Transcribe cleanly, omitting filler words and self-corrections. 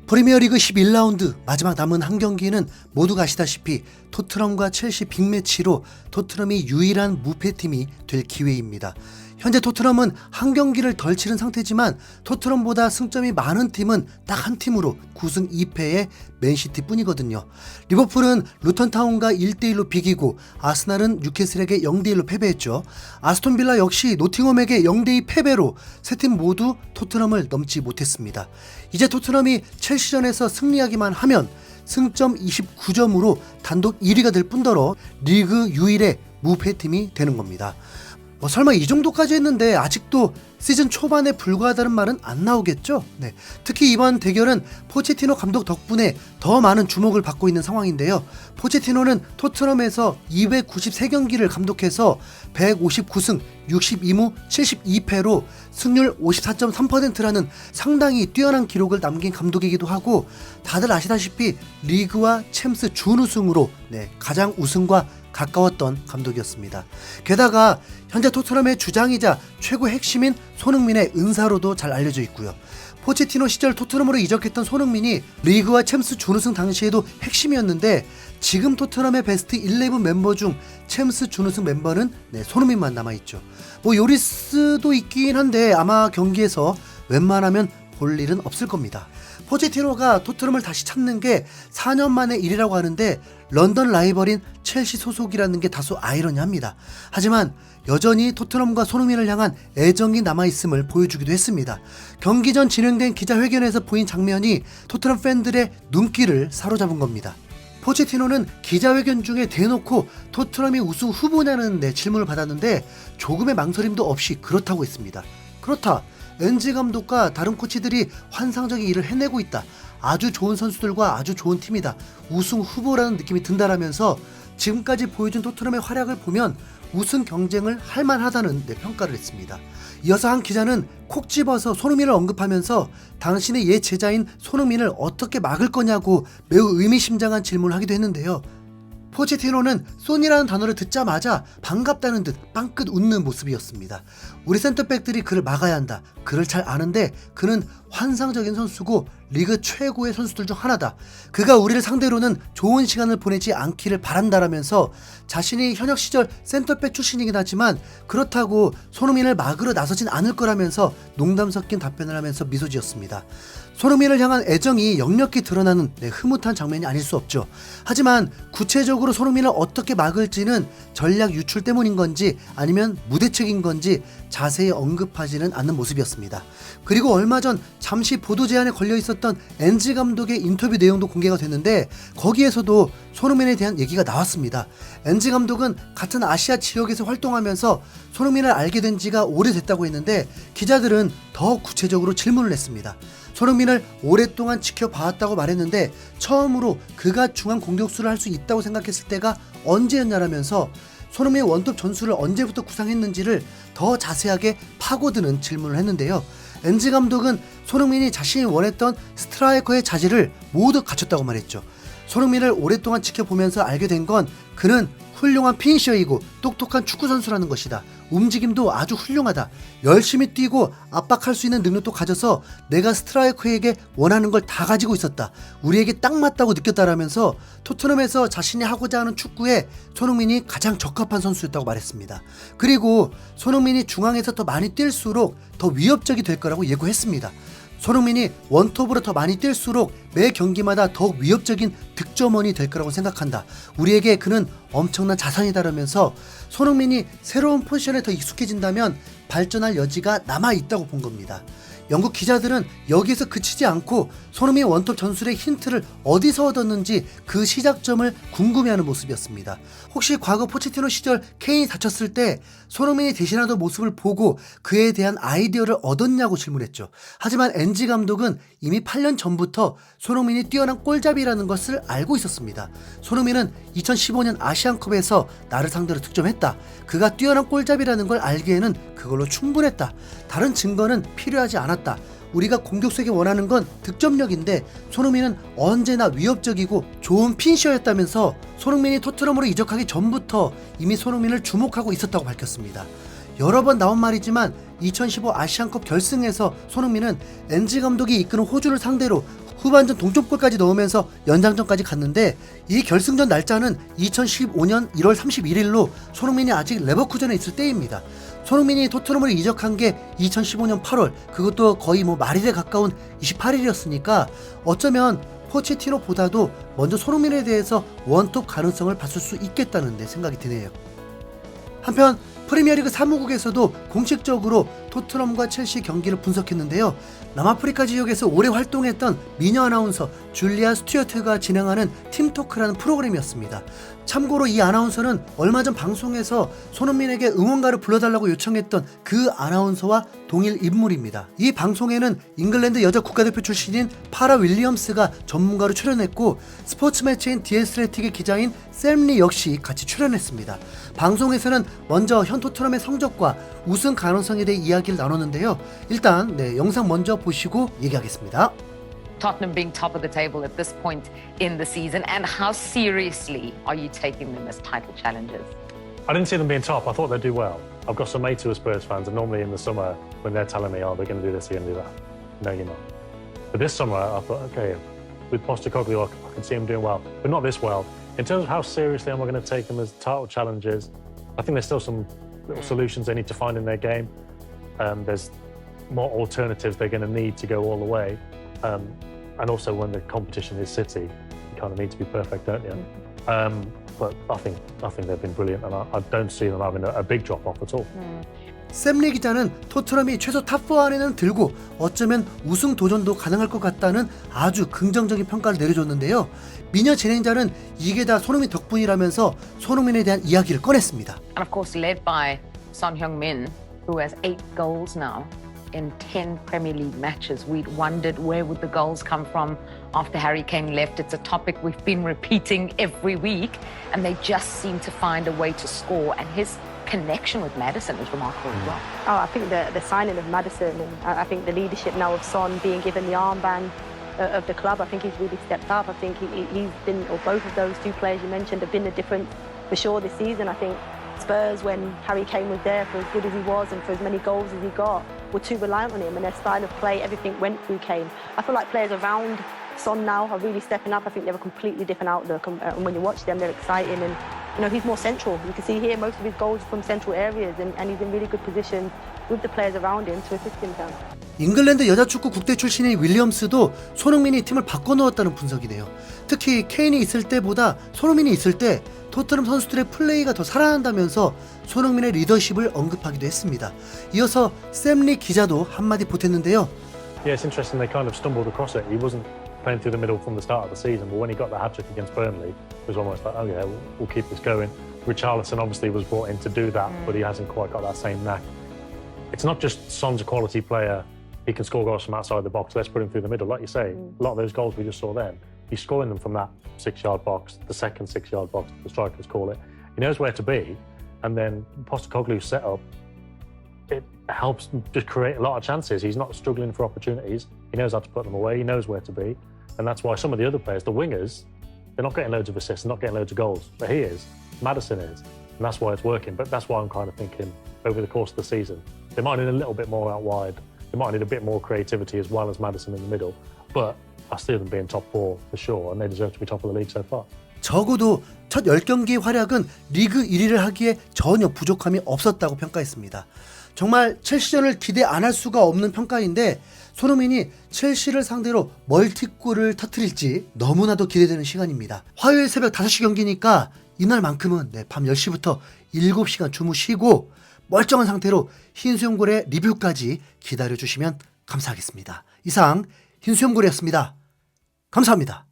프리미어리그 11라운드 마지막 남은 한 경기는 모두가 아시다시피 토트넘과 첼시 빅매치로 토트넘이 유일한 무패팀이 될 기회입니다. 현재 토트넘은 한 경기를 덜 치른 상태지만 토트넘보다 승점이 많은 팀은 딱 한 팀으로 9승 2패의 맨시티 뿐이거든요. 리버풀은 루턴타운과 1대1로 비기고 아스날은 뉴캐슬에게 0대1로 패배했죠. 아스톤빌라 역시 노팅엄에게 0대2 패배로 세 팀 모두 토트넘을 넘지 못했습니다. 이제 토트넘이 첼시전에서 승리하기만 하면 승점 29점으로 단독 1위가 될 뿐더러 리그 유일의 무패팀이 되는 겁니다. 설마 이 정도까지 했는데 아직도 시즌 초반에 불과하다는 말은 안 나오겠죠? 네. 특히 이번 대결은 포체티노 감독 덕분에 더 많은 주목을 받고 있는 상황인데요. 포체티노는 토트넘에서 293경기를 감독해서 159승 62무 72패로 승률 54.3%라는 상당히 뛰어난 기록을 남긴 감독이기도 하고, 다들 아시다시피 리그와 챔스 준우승으로 가장 우승과 가까웠던 감독이었습니다. 게다가 현재 토트넘의 주장이자 최고 핵심인 손흥민의 은사로도 잘 알려져 있고요. 포체티노 시절 토트넘으로 이적했던 손흥민이 리그와 챔스 준우승 당시에도 핵심이었는데, 지금 토트넘의 베스트 11 멤버 중 챔스 준우승 멤버는 손흥민만 남아있죠. 요리스도 있긴 한데 아마 경기에서 웬만하면 볼 일은 없을 겁니다. 포체티노가 토트넘을 다시 찾는 게 4년 만의 일이라고 하는데 런던 라이벌인 첼시 소속이라는 게 다소 아이러니합니다. 하지만 여전히 토트넘과 손흥민을 향한 애정이 남아있음을 보여주기도 했습니다. 경기 전 진행된 기자회견에서 보인 장면이 토트넘 팬들의 눈길을 사로잡은 겁니다. 포체티노는 기자회견 중에 대놓고 토트넘이 우승 후보냐는 질문을 받았는데 조금의 망설임도 없이 그렇다고 했습니다. 그렇다. 엔지 감독과 다른 코치들이 환상적인 일을 해내고 있다. 아주 좋은 선수들과 아주 좋은 팀이다. 우승 후보라는 느낌이 든다라면서 지금까지 보여준 토트넘의 활약을 보면 우승 경쟁을 할 만하다는 평가를 했습니다. 이어서 한 기자는 콕 집어서 손흥민을 언급하면서 당신의 옛 제자인 손흥민을 어떻게 막을 거냐고 매우 의미심장한 질문을 하기도 했는데요. 포체티노는 쏜이라는 단어를 듣자마자 반갑다는 듯 빵긋 웃는 모습이었습니다. 우리 센터백들이 그를 막아야 한다. 그를 잘 아는데 그는 환상적인 선수고 리그 최고의 선수들 중 하나다. 그가 우리를 상대로는 좋은 시간을 보내지 않기를 바란다라면서 자신이 현역 시절 센터백 출신이긴 하지만 그렇다고 손흥민을 막으러 나서진 않을 거라면서 농담 섞인 답변을 하면서 미소 지었습니다. 손흥민을 향한 애정이 역력히 드러나는 흐뭇한 장면이 아닐 수 없죠. 하지만 구체적으로 손흥민을 어떻게 막을지는 전략 유출 때문인 건지 아니면 무대책인 건지 자세히 언급하지는 않는 모습이었습니다. 그리고 얼마 전 잠시 보도 제한에 걸려 있었던 엔지 감독의 인터뷰 내용도 공개가 됐는데 거기에서도 손흥민에 대한 얘기가 나왔습니다. 엔지 감독은 같은 아시아 지역에서 활동하면서 손흥민을 알게 된 지가 오래됐다고 했는데 기자들은 더 구체적으로 질문을 했습니다. 손흥민을 오랫동안 지켜봐왔다고 말했는데 처음으로 그가 중앙 공격수를 할 수 있다고 생각했을 때가 언제였냐라면서 손흥민의 원톱 전술을 언제부터 구상했는지를 더 자세하게 파고드는 질문을 했는데요. 엔지 감독은 손흥민이 자신이 원했던 스트라이커의 자질을 모두 갖췄다고 말했죠. 손흥민을 오랫동안 지켜보면서 알게 된 건 그는 훌륭한 피니셔이고 똑똑한 축구선수라는 것이다. 움직임도 아주 훌륭하다. 열심히 뛰고 압박할 수 있는 능력도 가져서 내가 스트라이커에게 원하는 걸 다 가지고 있었다. 우리에게 딱 맞다고 느꼈다라면서 토트넘에서 자신이 하고자 하는 축구에 손흥민이 가장 적합한 선수였다고 말했습니다. 그리고 손흥민이 중앙에서 더 많이 뛸수록 더 위협적이 될 거라고 예고했습니다. 손흥민이 원톱으로 더 많이 뛸수록 매 경기마다 더욱 위협적인 득점원이 될 거라고 생각한다. 우리에게 그는 엄청난 자산이다라면서 손흥민이 새로운 포지션에 더 익숙해진다면 발전할 여지가 남아있다고 본 겁니다. 영국 기자들은 여기에서 그치지 않고 손흥민 원톱 전술의 힌트를 어디서 얻었는지 그 시작점을 궁금해하는 모습이었습니다. 혹시 과거 포체티노 시절 케인이 다쳤을 때 손흥민이 대신하던 모습을 보고 그에 대한 아이디어를 얻었냐고 질문했죠. 하지만 엔지 감독은 이미 8년 전부터 손흥민이 뛰어난 골잡이라는 것을 알고 있었습니다. 손흥민은 2015년 아시안컵에서 나를 상대로 득점했다. 그가 뛰어난 골잡이라는 걸 알기에는 그걸로 충분했다. 다른 증거는 필요하지 않았다. 우리가 공격수에게 원하는 건 득점력인데 손흥민은 언제나 위협적이고 좋은 피니셔였다면서 손흥민이 토트넘으로 이적하기 전부터 이미 손흥민을 주목하고 있었다고 밝혔습니다. 여러 번 나온 말이지만 2015 아시안컵 결승에서 손흥민은 엔지 감독이 이끄는 호주를 상대로 후반전 동점골까지 넣으면서 연장전까지 갔는데 이 결승전 날짜는 2015년 1월 31일로 손흥민이 아직 레버쿠젠에 있을 때입니다. 손흥민이 토트넘을 이적한 게 2015년 8월, 그것도 거의 말일에 가까운 28일이었으니까 어쩌면 포체티노보다도 먼저 손흥민에 대해서 원톱 가능성을 봤을 수 있겠다는 생각이 드네요. 한편 프리미어리그 사무국에서도 공식적으로 토트넘과 첼시 경기를 분석했는데요. 남아프리카 지역에서 오래 활동했던 미녀 아나운서 줄리아 스튜어트가 진행하는 팀토크라는 프로그램이었습니다. 참고로 이 아나운서는 얼마 전 방송에서 손흥민에게 응원가를 불러달라고 요청했던 그 아나운서와 동일 인물입니다. 이 방송에는 잉글랜드 여자 국가대표 출신인 파라 윌리엄스가 전문가로 출연했고 스포츠 매체인 디애슬레틱의 기자인 샘리 역시 같이 출연했습니다. 방송에서는 먼저 현 토트넘의 성적과 우승 가능성에 대해 이야기를 나눴는데요. 일단 영상 먼저 보시고 얘기하겠습니다. Tottenham being top of the table at this point in the season, and how seriously are you taking them as title challengers? I didn't see them being top. I thought they'd do well. I've got some mates who are Spurs fans, and normally in the summer when they're telling me, oh, they're going to do this, they're going to do that. No, you're not. But this summer, I thought, okay, with Postecoglou, I can see them doing well, but not this well. In terms of how seriously am I going to take them as title challengers, I think there's still some little solutions they need to find in their game. There's more alternatives they're going to need to go all the way. And also when the competition is City, you kind of need to be perfect, don't you? But I think they've been brilliant, and I don't see them having a big drop off at all. 샘리 기자는 토트넘이 최소 탑4 안에는 들고 어쩌면 우승 도전도 가능할 것 같다는 아주 긍정적인 평가를 내려줬는데요. 미녀 진행자는 이게 다 손흥민 덕분이라면서 손흥민에 대한 이야기를 꺼냈습니다. And of course led by Son Heung-min, who has 8 goals now in 10 Premier League matches. We'd wondered where would the goals come from after Harry Kane left. It's a topic we've been repeating every week, and they just seem to find a way to score, and his connection with Maddison is remarkable as well. Oh, I think the signing of Maddison, and I think the leadership now of Son being given the armband of the club, I think he's really stepped up. I think he's been, or both of those two players you mentioned have been the difference for sure this season. I think Spurs, when Harry Kane was there, for as good as he was and for as many goals as he got, were too reliant on him, and their style of play, everything went through Kane. I feel like players around Son now are really stepping up. I think they have a completely different outlook, and when you watch them, they're exciting, and he's more central. You can see here most of his goals from central areas, and he's in really good position with the players around him to assist him. 잉글랜드 여자축구 국대 출신인 윌리엄스도 손흥민이 팀을 바꿔놓았다는 분석이네요. 특히 케인이 있을 때보다 손흥민이 있을 때 토트넘 선수들의 플레이가 더 살아난다면서 손흥민의 리더십을 언급하기도 했습니다. 이어서 샘리 기자도 한마디 보탰는데요. Yeah, it's interesting they kind of stumbled across it. He wasn't playing through the middle from the start of the season, but when he got the hat-trick against Burnley, it was almost like, oh yeah, we'll keep this going. Richarlison obviously was brought in to do that, but he hasn't quite got that same knack. It's not just Son's a quality player. He can score goals from outside the box. Let's put him through the middle. Like you say, a lot of those goals we just saw then, he's scoring them from that 6-yard box, the second 6-yard box, the strikers call it. He knows where to be, and then Postecoglou's set up, it helps just create a lot of chances. He's not struggling for opportunities. He knows how to put them away. He knows where to be. And that's why some of the other players, the wingers, they're not getting loads of assists, not getting loads of goals. But he is. Maddison is. And that's why it's working. But that's why I'm kind of thinking over the course of the season, they might need a little bit more out wide. They might need a bit more creativity as well as Maddison in the middle. But I see them being top 4 for sure. And they deserve to be top of the league so far. 적어도 첫 10경기의 활약은 리그 1위를 하기에 전혀 부족함이 없었다고 평가했습니다. 정말 첼시전을 기대 안 할 수가 없는 평가인데 손흥민이 첼시를 상대로 멀티골을 터뜨릴지 너무나도 기대되는 시간입니다. 화요일 새벽 5시 경기니까 이날만큼은 밤 10시부터 7시간 주무시고 멀쩡한 상태로 흰수염골의 리뷰까지 기다려주시면 감사하겠습니다. 이상 흰수염골이었습니다. 감사합니다.